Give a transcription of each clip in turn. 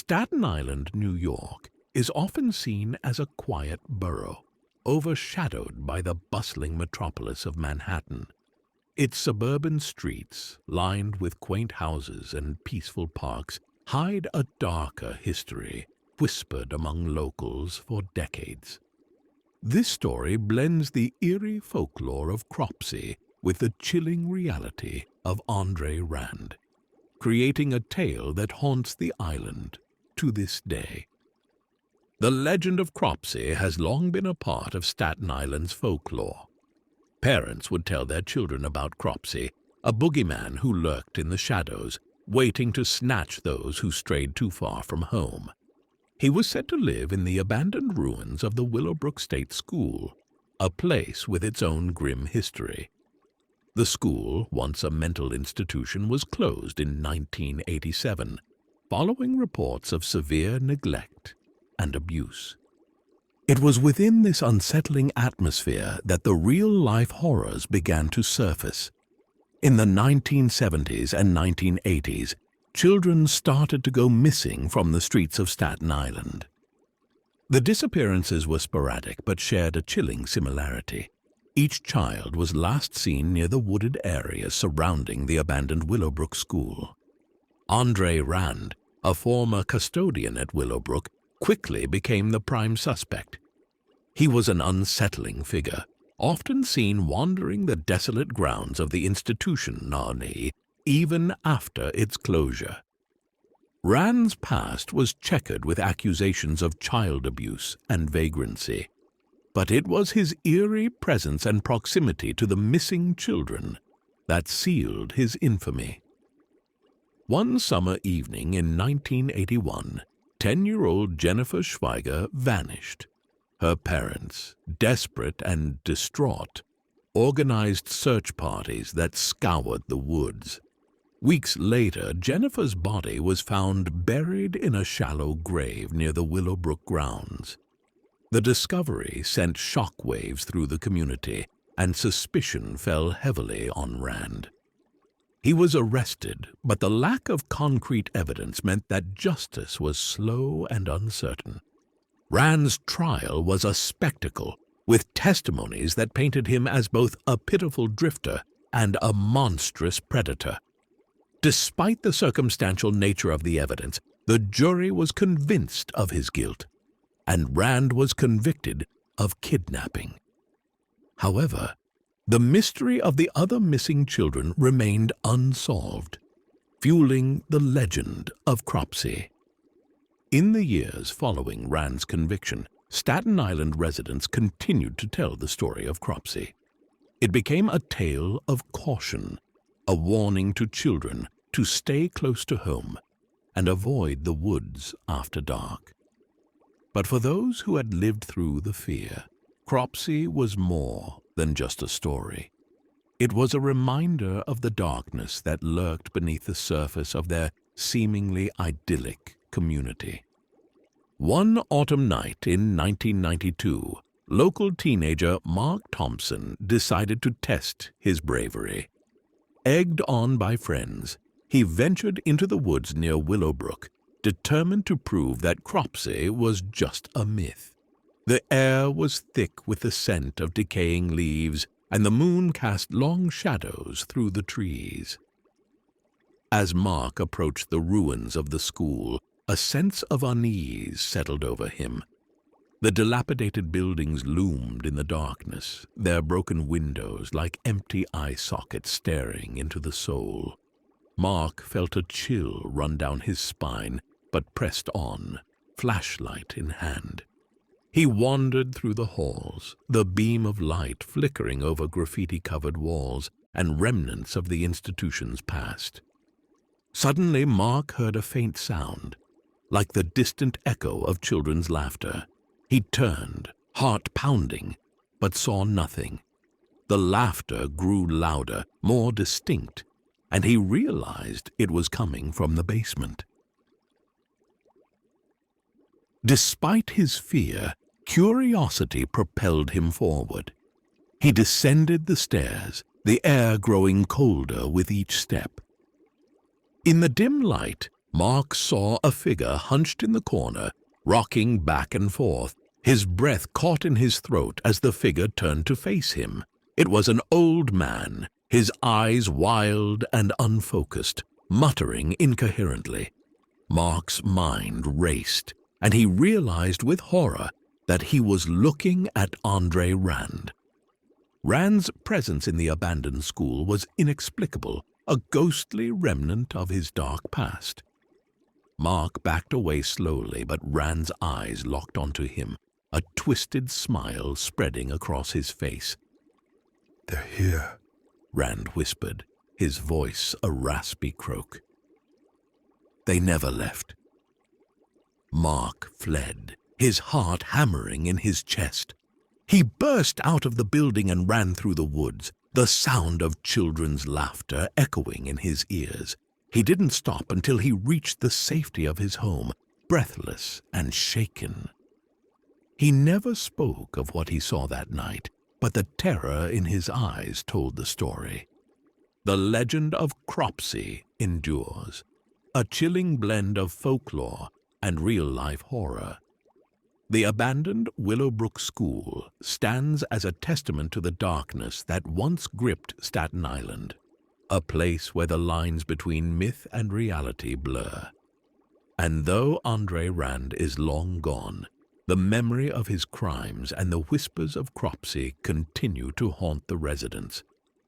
Staten Island, New York, is often seen as a quiet borough, overshadowed by the bustling metropolis of Manhattan. Its suburban streets, lined with quaint houses and peaceful parks, hide a darker history, whispered among locals for decades. This story blends the eerie folklore of Cropsey with the chilling reality of Andre Rand, creating a tale that haunts the island to this day. The legend of Cropsey has long been a part of Staten Island's folklore. Parents would tell their children about Cropsey, a boogeyman who lurked in the shadows, waiting to snatch those who strayed too far from home. He was said to live in the abandoned ruins of the Willowbrook State School, a place with its own grim history. The school, once a mental institution, was closed in 1987, following reports of severe neglect and abuse. It was within this unsettling atmosphere that the real-life horrors began to surface. In the 1970s and 1980s, children started to go missing from the streets of Staten Island. The disappearances were sporadic but shared a chilling similarity. Each child was last seen near the wooded area surrounding the abandoned Willowbrook School. Andre Rand, a former custodian at Willowbrook, quickly became the prime suspect. He was an unsettling figure, often seen wandering the desolate grounds of the institution even after its closure. Rand's past was checkered with accusations of child abuse and vagrancy, but it was his eerie presence and proximity to the missing children that sealed his infamy. One summer evening in 1981, 10-year-old Jennifer Schweiger vanished. Her parents, desperate and distraught, organized search parties that scoured the woods. Weeks later, Jennifer's body was found buried in a shallow grave near the Willowbrook grounds. The discovery sent shockwaves through the community, and suspicion fell heavily on Rand. He was arrested, but the lack of concrete evidence meant that justice was slow and uncertain. Rand's trial was a spectacle, with testimonies that painted him as both a pitiful drifter and a monstrous predator. Despite the circumstantial nature of the evidence, the jury was convinced of his guilt, and Rand was convicted of kidnapping. However, the mystery of the other missing children remained unsolved, fueling the legend of Cropsey. In the years following Rand's conviction, Staten Island residents continued to tell the story of Cropsey. It became a tale of caution, a warning to children to stay close to home and avoid the woods after dark. But for those who had lived through the fear, Cropsey was more than just a story. It was a reminder of the darkness that lurked beneath the surface of their seemingly idyllic community. One autumn night in 1992, local teenager Mark Thompson decided to test his bravery. Egged on by friends, he ventured into the woods near Willowbrook, determined to prove that Cropsey was just a myth. The air was thick with the scent of decaying leaves, and the moon cast long shadows through the trees. As Mark approached the ruins of the school, a sense of unease settled over him. The dilapidated buildings loomed in the darkness, their broken windows like empty eye sockets staring into the soul. Mark felt a chill run down his spine, but pressed on, flashlight in hand. He wandered through the halls, the beam of light flickering over graffiti-covered walls and remnants of the institution's past. Suddenly, Mark heard a faint sound, like the distant echo of children's laughter. He turned, heart pounding, but saw nothing. The laughter grew louder, more distinct, and he realized it was coming from the basement. Despite his fear, curiosity propelled him forward. He descended the stairs, the air growing colder with each step. In the dim light, Mark saw a figure hunched in the corner, rocking back and forth, his breath caught in his throat as the figure turned to face him. It was an old man, his eyes wild and unfocused, muttering incoherently. Mark's mind raced, and he realized with horror that he was looking at Andre Rand. Rand's presence in the abandoned school was inexplicable, a ghostly remnant of his dark past. Mark backed away slowly, but Rand's eyes locked onto him, a twisted smile spreading across his face. "They're here," Rand whispered, his voice a raspy croak. They never left. Mark fled, his heart hammering in his chest. He burst out of the building and ran through the woods, the sound of children's laughter echoing in his ears. He didn't stop until he reached the safety of his home, breathless and shaken. He never spoke of what he saw that night, but the terror in his eyes told the story. The legend of Cropsey endures, a chilling blend of folklore and real-life horror. The abandoned Willowbrook School stands as a testament to the darkness that once gripped Staten Island, a place where the lines between myth and reality blur. And though Andre Rand is long gone, the memory of his crimes and the whispers of Cropsey continue to haunt the residents,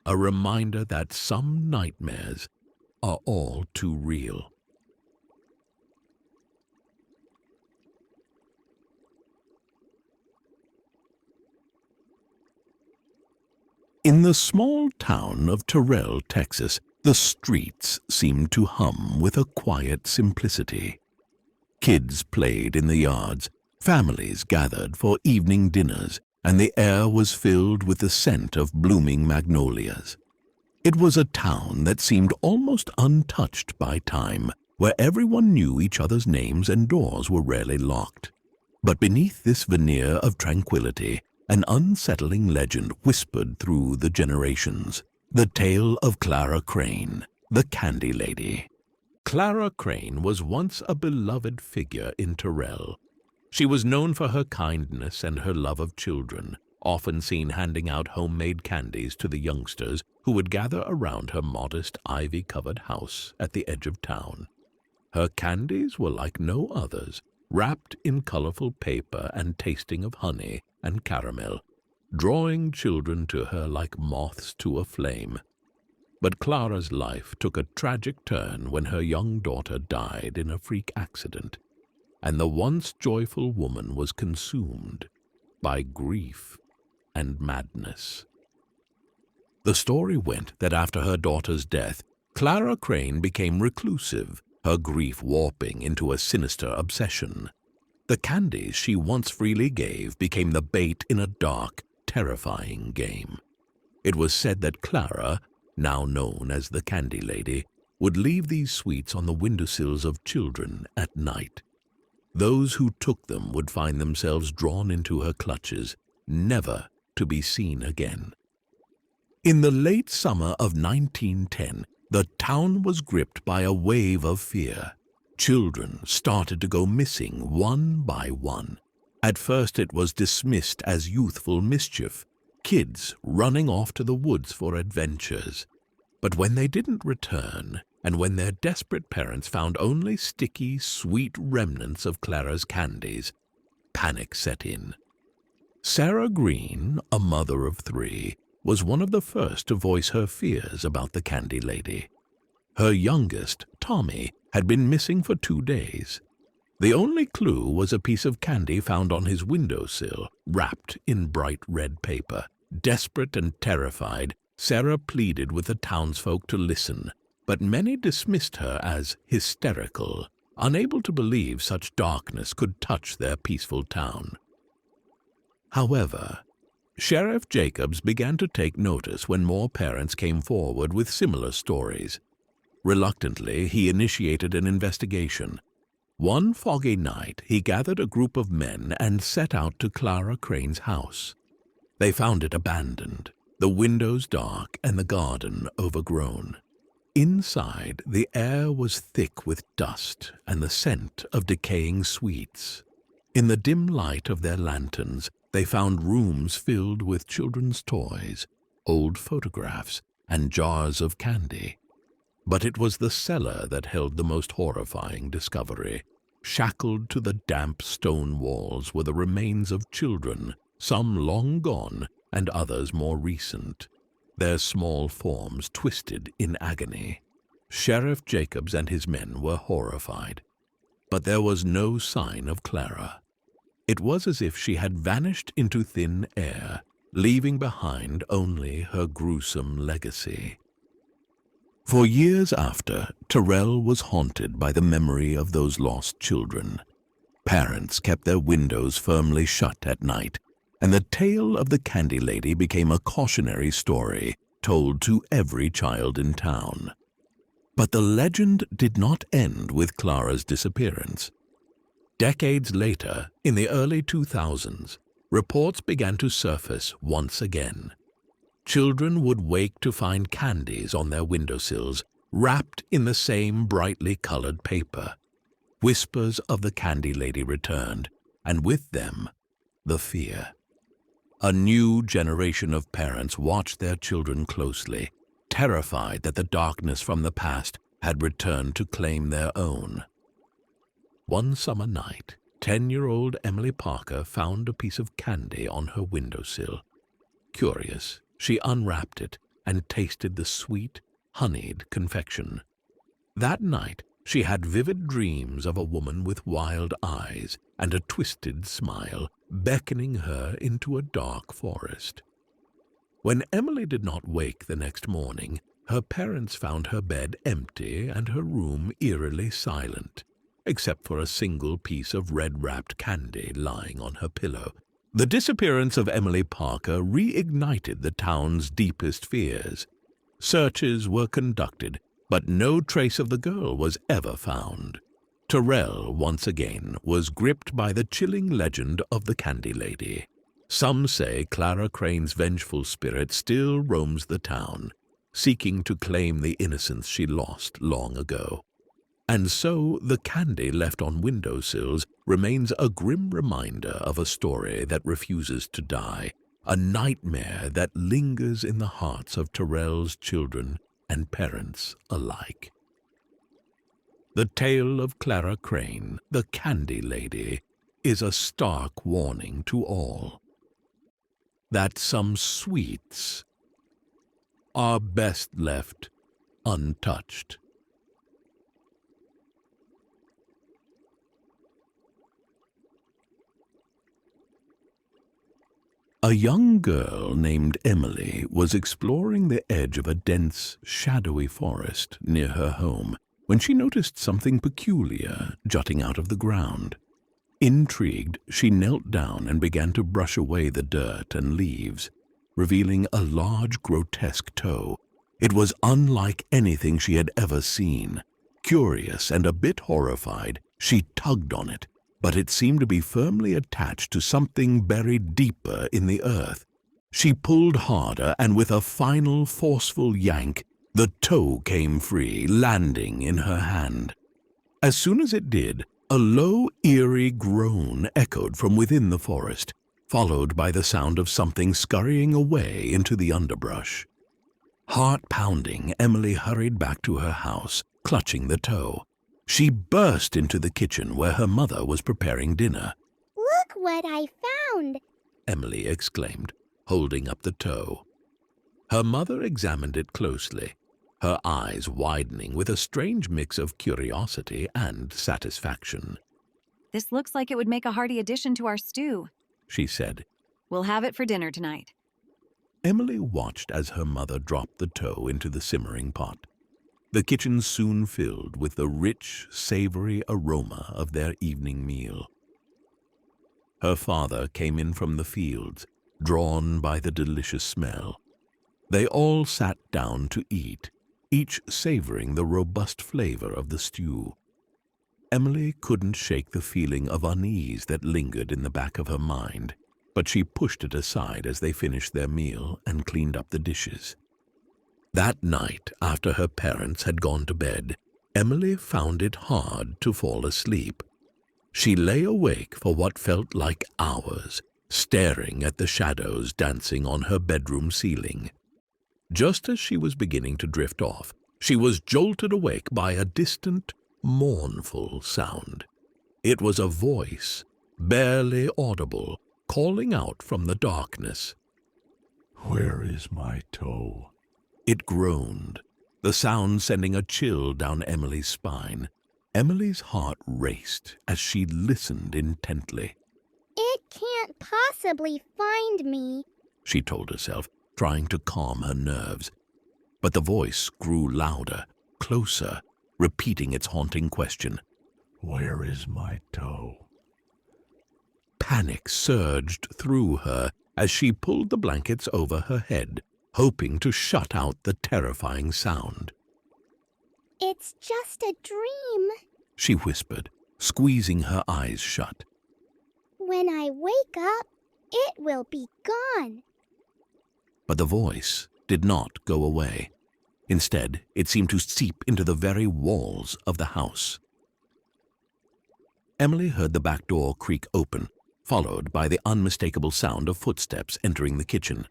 a reminder that some nightmares are all too real. In the small town of Terrell, Texas, the streets seemed to hum with a quiet simplicity. Kids played in the yards, families gathered for evening dinners, and the air was filled with the scent of blooming magnolias. It was a town that seemed almost untouched by time, where everyone knew each other's names and doors were rarely locked. But beneath this veneer of tranquility, an unsettling legend whispered through the generations, the tale of Clara Crane, the Candy Lady. Clara Crane was once a beloved figure in Terrell. She was known for her kindness and her love of children, often seen handing out homemade candies to the youngsters who would gather around her modest ivy-covered house at the edge of town. Her candies were like no others, wrapped in colorful paper and tasting of honey and caramel, drawing children to her like moths to a flame. But Clara's life took a tragic turn when her young daughter died in a freak accident, and the once joyful woman was consumed by grief and madness. The story went that after her daughter's death, Clara Crane became reclusive, her grief warping into a sinister obsession. The candies she once freely gave became the bait in a dark, terrifying game. It was said that Clara, now known as the Candy Lady, would leave these sweets on the windowsills of children at night. Those who took them would find themselves drawn into her clutches, never to be seen again. In the late summer of 1910, the town was gripped by a wave of fear. Children started to go missing one by one. At first it was dismissed as youthful mischief, kids running off to the woods for adventures. But when they didn't return, and when their desperate parents found only sticky, sweet remnants of Clara's candies, panic set in. Sarah Green, a mother of 3, was one of the first to voice her fears about the Candy Lady. Her youngest, Tommy, had been missing for 2 days. The only clue was a piece of candy found on his windowsill, wrapped in bright red paper. Desperate and terrified, Sarah pleaded with the townsfolk to listen, but many dismissed her as hysterical, unable to believe such darkness could touch their peaceful town. However, Sheriff Jacobs began to take notice when more parents came forward with similar stories. Reluctantly, he initiated an investigation. One foggy night, he gathered a group of men and set out to Clara Crane's house. They found it abandoned, the windows dark and the garden overgrown. Inside, the air was thick with dust and the scent of decaying sweets. In the dim light of their lanterns, they found rooms filled with children's toys, old photographs, and jars of candy. But it was the cellar that held the most horrifying discovery. Shackled to the damp stone walls were the remains of children, some long gone and others more recent, their small forms twisted in agony. Sheriff Jacobs and his men were horrified, but there was no sign of Clara. It was as if she had vanished into thin air, leaving behind only her gruesome legacy. For years after, Terrell was haunted by the memory of those lost children. Parents kept their windows firmly shut at night, and the tale of the Candy Lady became a cautionary story told to every child in town. But the legend did not end with Clara's disappearance. Decades later, in the early 2000s, reports began to surface once again. Children would wake to find candies on their windowsills, wrapped in the same brightly colored paper. Whispers of the Candy Lady returned, and with them, the fear. A new generation of parents watched their children closely, terrified that the darkness from the past had returned to claim their own. One summer night, 10-year-old Emily Parker found a piece of candy on her windowsill. Curious, she unwrapped it and tasted the sweet, honeyed confection. That night, she had vivid dreams of a woman with wild eyes and a twisted smile beckoning her into a dark forest. When Emily did not wake the next morning, her parents found her bed empty and her room eerily silent, except for a single piece of red-wrapped candy lying on her pillow. The disappearance of Emily Parker reignited the town's deepest fears. Searches were conducted, but no trace of the girl was ever found. Terrell, once again, was gripped by the chilling legend of the Candy Lady. Some say Clara Crane's vengeful spirit still roams the town, seeking to claim the innocence she lost long ago. And so the candy left on windowsills remains a grim reminder of a story that refuses to die, a nightmare that lingers in the hearts of Terrell's children and parents alike. The tale of Clara Crane, the Candy Lady, is a stark warning to all that some sweets are best left untouched. A young girl named Emily was exploring the edge of a dense, shadowy forest near her home when she noticed something peculiar jutting out of the ground. Intrigued, she knelt down and began to brush away the dirt and leaves, revealing a large, grotesque toe. It was unlike anything she had ever seen. Curious and a bit horrified, she tugged on it, but it seemed to be firmly attached to something buried deeper in the earth. She pulled harder, and with a final, forceful yank, the toe came free, landing in her hand. As soon as it did, a low, eerie groan echoed from within the forest, followed by the sound of something scurrying away into the underbrush. Heart-pounding, Emily hurried back to her house, clutching the toe. She burst into the kitchen where her mother was preparing dinner. "Look what I found!" Emily exclaimed, holding up the toe. Her mother examined it closely, her eyes widening with a strange mix of curiosity and satisfaction. "This looks like it would make a hearty addition to our stew," she said. "We'll have it for dinner tonight." Emily watched as her mother dropped the toe into the simmering pot. The kitchen soon filled with the rich, savory aroma of their evening meal. Her father came in from the fields, drawn by the delicious smell. They all sat down to eat, each savoring the robust flavor of the stew. Emily couldn't shake the feeling of unease that lingered in the back of her mind, but she pushed it aside as they finished their meal and cleaned up the dishes. That night, after her parents had gone to bed, Emily found it hard to fall asleep. She lay awake for what felt like hours, staring at the shadows dancing on her bedroom ceiling. Just as she was beginning to drift off, she was jolted awake by a distant, mournful sound. It was a voice, barely audible, calling out from the darkness. Where is my toe? It groaned, the sound sending a chill down Emily's spine. Emily's heart raced as she listened intently. It can't possibly find me, she told herself, trying to calm her nerves. But the voice grew louder, closer, repeating its haunting question. Where is my toe? Panic surged through her as she pulled the blankets over her head, hoping to shut out the terrifying sound. It's just a dream. She whispered, squeezing her eyes shut. When I wake up, it will be gone. But the voice did not go away. Instead, it seemed to seep into the very walls of the house. Emily heard the back door creak open, followed by the unmistakable sound of footsteps entering the kitchen.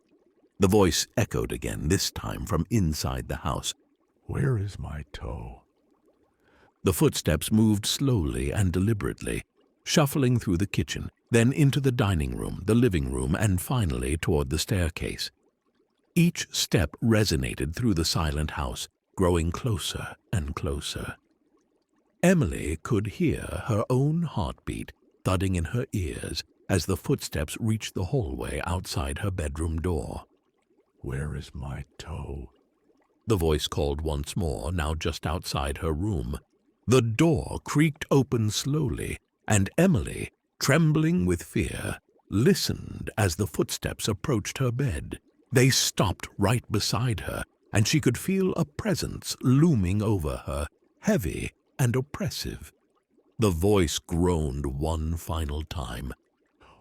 The voice echoed again, this time from inside the house. Where is my toe? The footsteps moved slowly and deliberately, shuffling through the kitchen, then into the dining room, the living room, and finally toward the staircase. Each step resonated through the silent house, growing closer and closer. Emily could hear her own heartbeat thudding in her ears as the footsteps reached the hallway outside her bedroom door. Where is my toe? The voice called once more, now just outside her room. The door creaked open slowly, and Emily, trembling with fear, listened as the footsteps approached her bed. They stopped right beside her, and she could feel a presence looming over her, heavy and oppressive. The voice groaned one final time.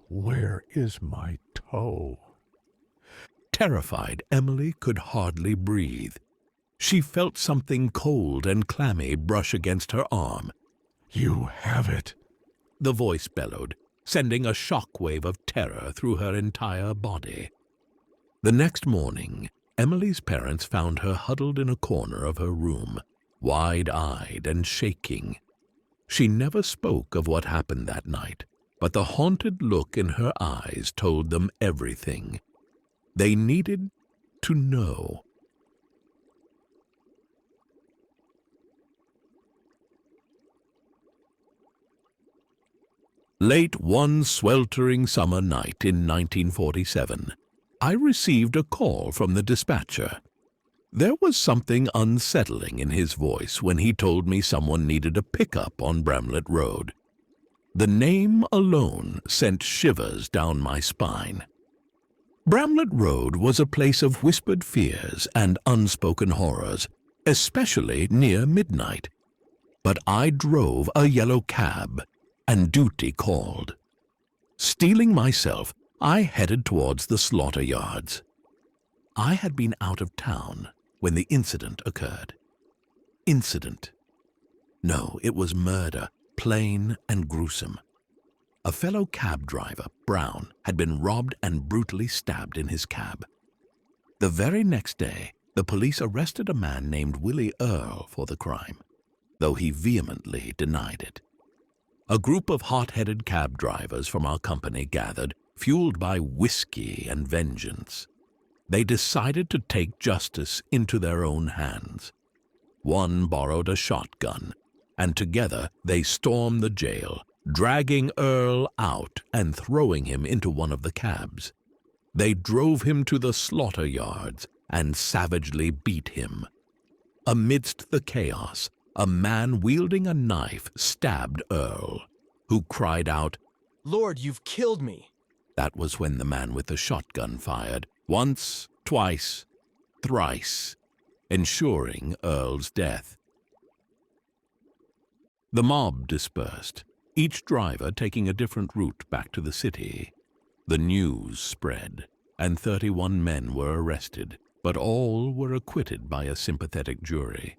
Where is my toe? Terrified, Emily could hardly breathe. She felt something cold and clammy brush against her arm. You have it, the voice bellowed, sending a shock-wave of terror through her entire body. The next morning, Emily's parents found her huddled in a corner of her room, wide-eyed and shaking. She never spoke of what happened that night, but the haunted look in her eyes told them everything. They needed to know. Late one sweltering summer night in 1947, I received a call from the dispatcher. There was something unsettling in his voice when he told me someone needed a pickup on Bramlett Road. The name alone sent shivers down my spine. Bramlett Road was a place of whispered fears and unspoken horrors, especially near midnight. But I drove a yellow cab, and duty called. Steeling myself, I headed towards the slaughter yards. I had been out of town when the incident occurred. Incident? No, it was murder, plain and gruesome. A fellow cab driver, Brown, had been robbed and brutally stabbed in his cab. The very next day, the police arrested a man named Willie Earl for the crime, though he vehemently denied it. A group of hot-headed cab drivers from our company gathered, fueled by whiskey and vengeance. They decided to take justice into their own hands. One borrowed a shotgun, and together they stormed the jail, dragging Earl out and throwing him into one of the cabs. They drove him to the slaughter yards and savagely beat him. Amidst the chaos, a man wielding a knife stabbed Earl, who cried out, "Lord, you've killed me." That was when the man with the shotgun fired, once, twice, thrice, ensuring Earl's death. The mob dispersed, each driver taking a different route back to the city. The news spread, and 31 men were arrested, but all were acquitted by a sympathetic jury.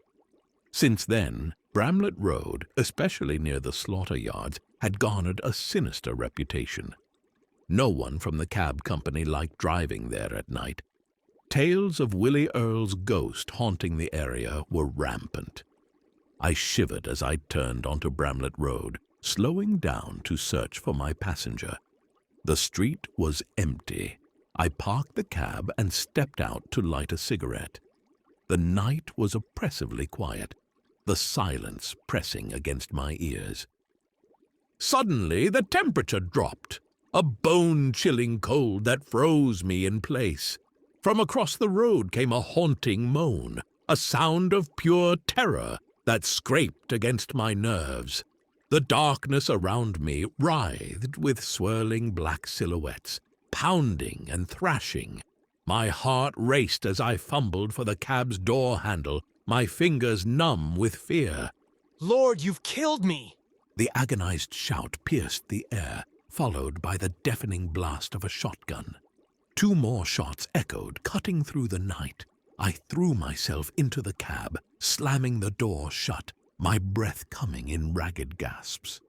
Since then, Bramlett Road, especially near the slaughter yards, had garnered a sinister reputation. No one from the cab company liked driving there at night. Tales of Willie Earl's ghost haunting the area were rampant. I shivered as I turned onto Bramlett Road, slowing down to search for my passenger. The street was empty. I parked the cab and stepped out to light a cigarette. The night was oppressively quiet, the silence pressing against my ears. Suddenly, the temperature dropped, a bone-chilling cold that froze me in place. From across the road came a haunting moan, a sound of pure terror that scraped against my nerves. The darkness around me writhed with swirling black silhouettes, pounding and thrashing. My heart raced as I fumbled for the cab's door handle, my fingers numb with fear. Lord, you've killed me! The agonized shout pierced the air, followed by the deafening blast of a shotgun. 2 more shots echoed, cutting through the night. I threw myself into the cab, slamming the door shut, my breath coming in ragged gasps.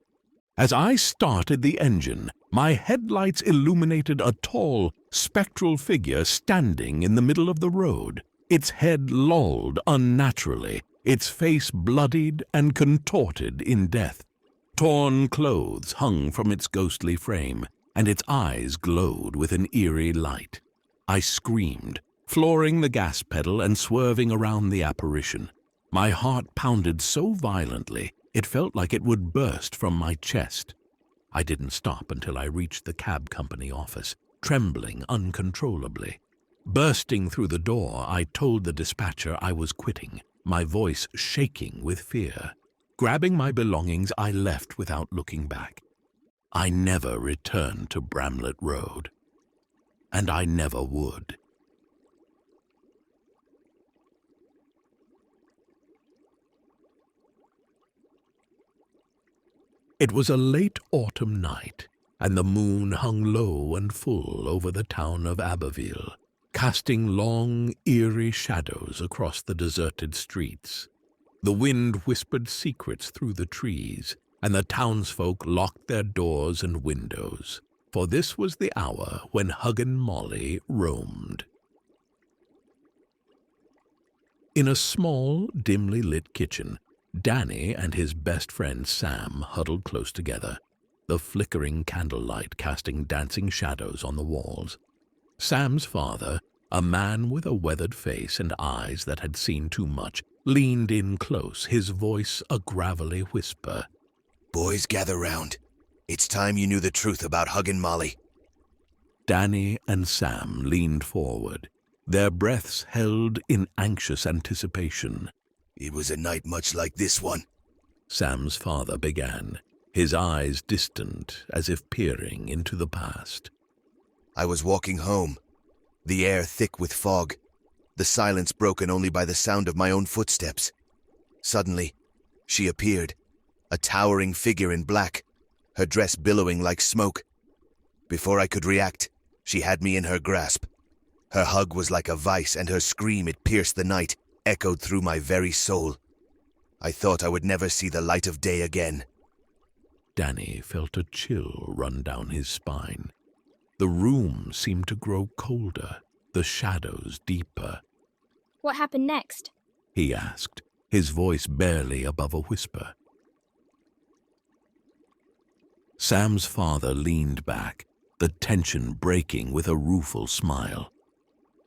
As I started the engine, my headlights illuminated a tall, spectral figure standing in the middle of the road. Its head lolled unnaturally, its face bloodied and contorted in death. Torn clothes hung from its ghostly frame, and its eyes glowed with an eerie light. I screamed, flooring the gas pedal and swerving around the apparition. My heart pounded so violently, it felt like it would burst from my chest. I didn't stop until I reached the cab company office, trembling uncontrollably. Bursting through the door, I told the dispatcher I was quitting, my voice shaking with fear. Grabbing my belongings, I left without looking back. I never returned to Bramlett Road, and I never would. It was a late autumn night, and the moon hung low and full over the town of Abbeville, casting long, eerie shadows across the deserted streets. The wind whispered secrets through the trees, and the townsfolk locked their doors and windows, for this was the hour when Huggin Molly roamed. In a small, dimly lit kitchen, Danny and his best friend Sam huddled close together, the flickering candlelight casting dancing shadows on the walls. Sam's father, a man with a weathered face and eyes that had seen too much, leaned in close, his voice a gravelly whisper. "Boys, gather round. It's time you knew the truth about Huggin Molly." Danny and Sam leaned forward, their breaths held in anxious anticipation. "It was a night much like this one," Sam's father began, his eyes distant as if peering into the past. "I was walking home, the air thick with fog, the silence broken only by the sound of my own footsteps. Suddenly, she appeared, a towering figure in black, her dress billowing like smoke. Before I could react, she had me in her grasp. Her hug was like a vice, and her scream, it pierced the night, echoed through my very soul. I thought I would never see the light of day again." Danny felt a chill run down his spine. The room seemed to grow colder, the shadows deeper. "What happened next?" he asked, his voice barely above a whisper. Sam's father leaned back, the tension breaking with a rueful smile.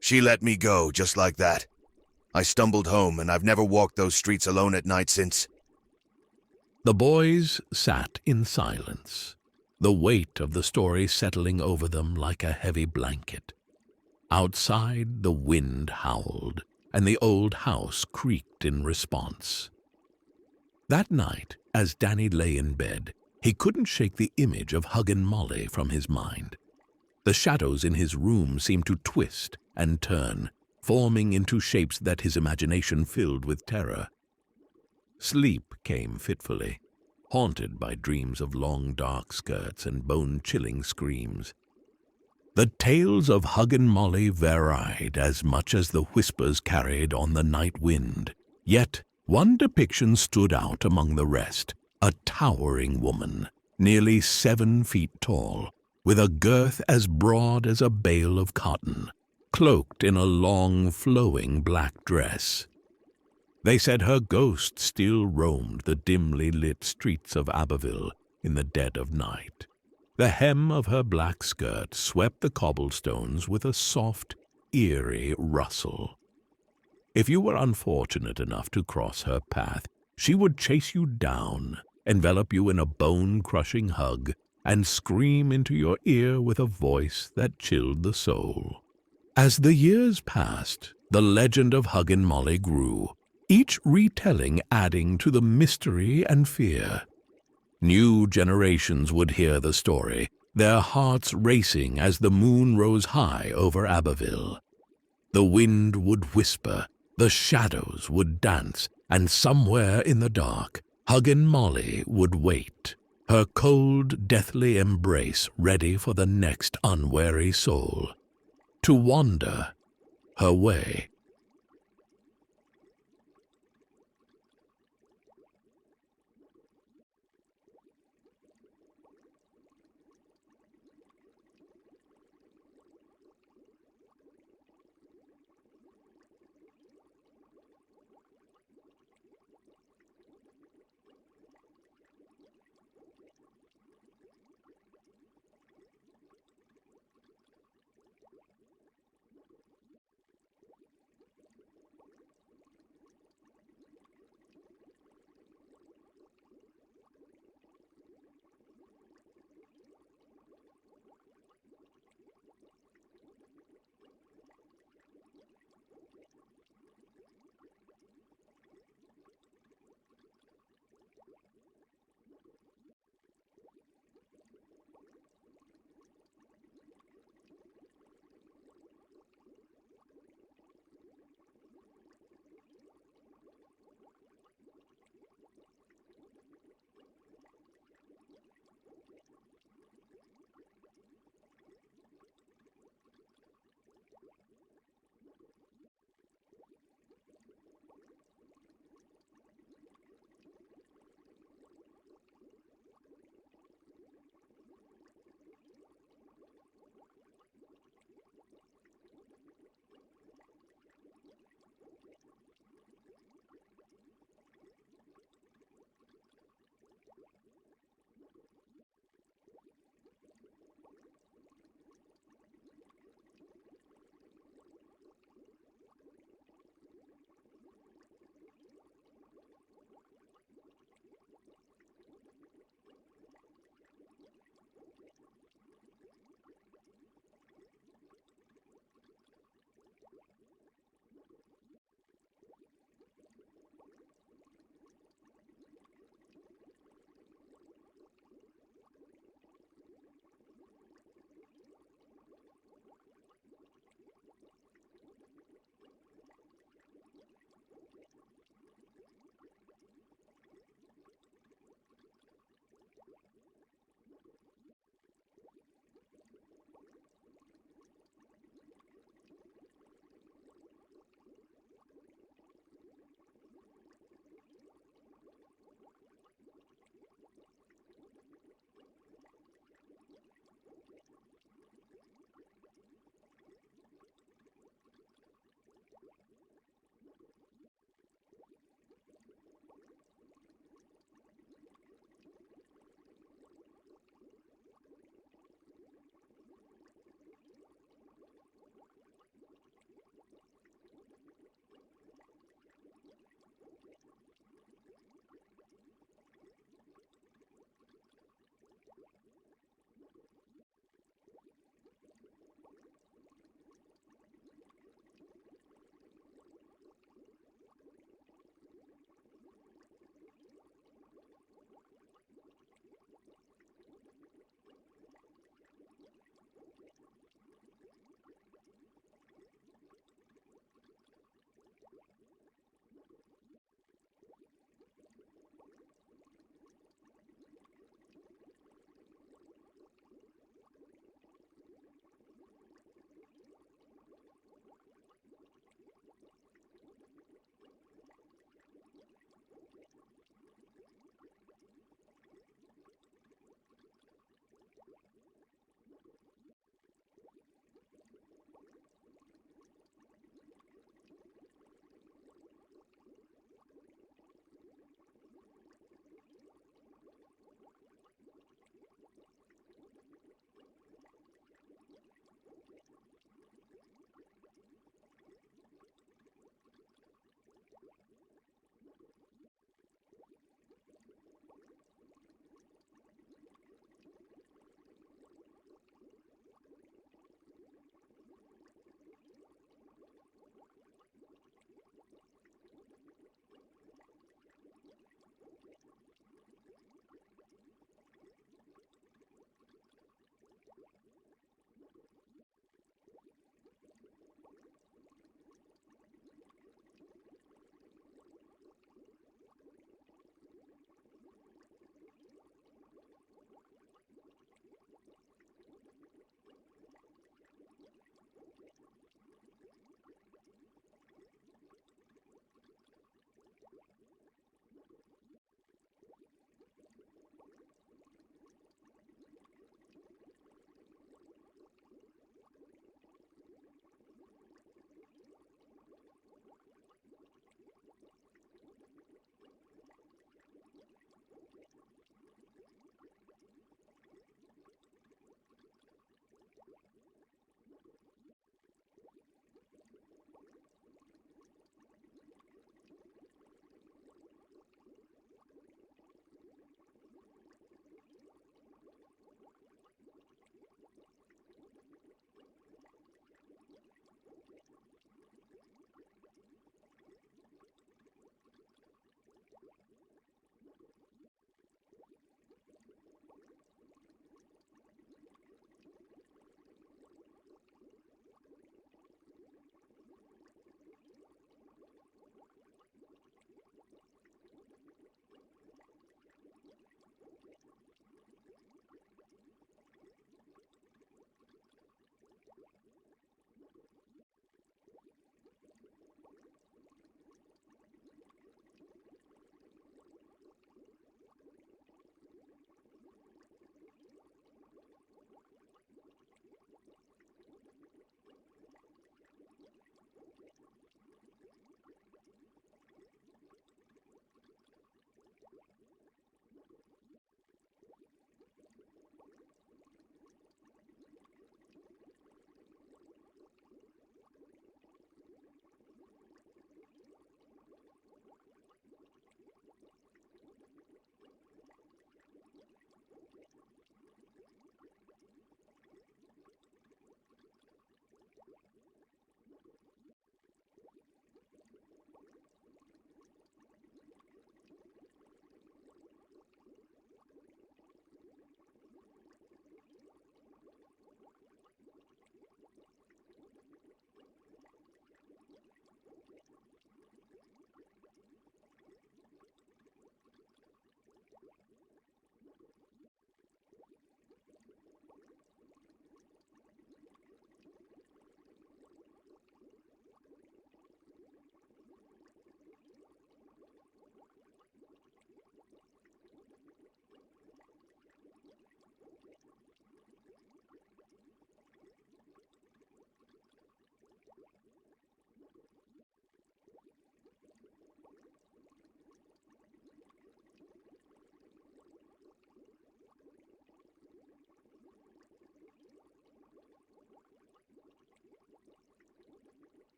"She let me go, just like that. I stumbled home, and I've never walked those streets alone at night since." The boys sat in silence, the weight of the story settling over them like a heavy blanket. Outside, the wind howled, and the old house creaked in response. That night, as Danny lay in bed, he couldn't shake the image of Huggin Molly from his mind. The shadows in his room seemed to twist and turn, forming into shapes that his imagination filled with terror. Sleep came fitfully, haunted by dreams of long dark skirts and bone-chilling screams. The tales of Huggin Molly varied as much as the whispers carried on the night wind. Yet one depiction stood out among the rest, a towering woman, nearly 7 feet tall, with a girth as broad as a bale of cotton, cloaked in a long, flowing black dress. They said her ghost still roamed the dimly lit streets of Abbeville in the dead of night. The hem of her black skirt swept the cobblestones with a soft, eerie rustle. If you were unfortunate enough to cross her path, she would chase you down, envelop you in a bone-crushing hug, and scream into your ear with a voice that chilled the soul. As the years passed, the legend of Huggin Molly grew, each retelling adding to the mystery and fear. New generations would hear the story, their hearts racing as the moon rose high over Abbeville. The wind would whisper, the shadows would dance, and somewhere in the dark, Huggin Molly would wait, her cold, deathly embrace ready for the next unwary soul to wander her way.